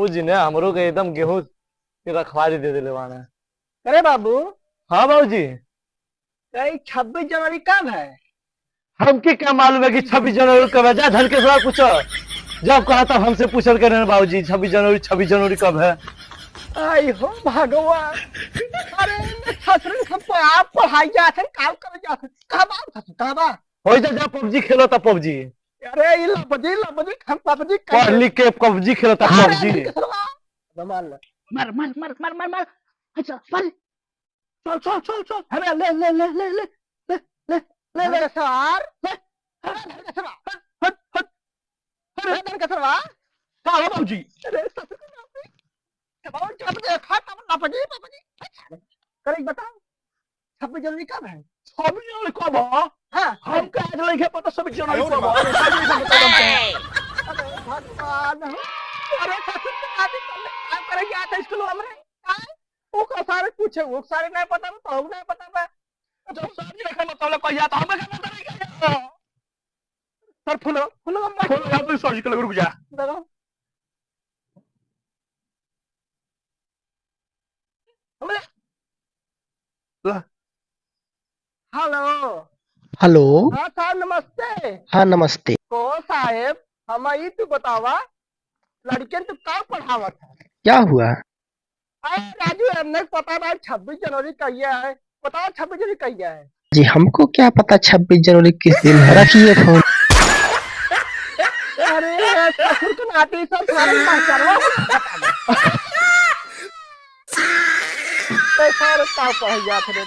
बाबूजी ने हमरो के एकदम गेहूं के रखवारी दे दिले वाना। अरे बाबू, हाँ बाबूजी। 26 जनवरी कब है? हमके क्या मालूम है कि 26 जनवरी कब है? जा धन के सवाल पूछो। जब कहा तब हमसे पूछल करे बाबूजी 26 जनवरी कब है? आई हो भगवान। अरे छतरी हमको आप पढ़ाई जाते काम करे जाते कहाँ बा हो जा पबजी खेलो था पबजी। अरे ये लपजी हम पबजी पढ़ लिख के पबजी खेलो था पबजी। मार मार मार मार मार मार। अच्छा मार। चल अरे ले सवार ले। अरे सवार हट हट। अरे धन का सवार का हो बाबूजी? अरे बाबू जब देखा तब लपजी करे बताओ 26 जनवरी कब है? 26 जनवरी कब है? हाँ हम का आज नहीं पता 26 जनवरी कब है। अरे भगवान। अरे काम करे जाते स्कूल हमरे वो का सारे पूछे वो सारे नहीं पता तो हम नहीं पता बा। जब सर जी का मतलब कोई जाता हमें क्या पता नहीं क्या? सर फुलो यहाँ पे सर जी का रुक जा। देखो हेलो हेलो। हाँ साहब नमस्ते। हाँ नमस्ते। को साहेब हम आई तू बतावा लड़के तो का पढ़ावत है? क्या हुआ? अरे राजू हमने पता ना 26 जनवरी कहिया है बताओ 26 जनवरी कहिया है? जी हमको क्या पता 26 जनवरी किस दिन है। रखिए फोन। अरे ससुर के नाती सब सारे मास्टरवा पैसा पढ़ जाते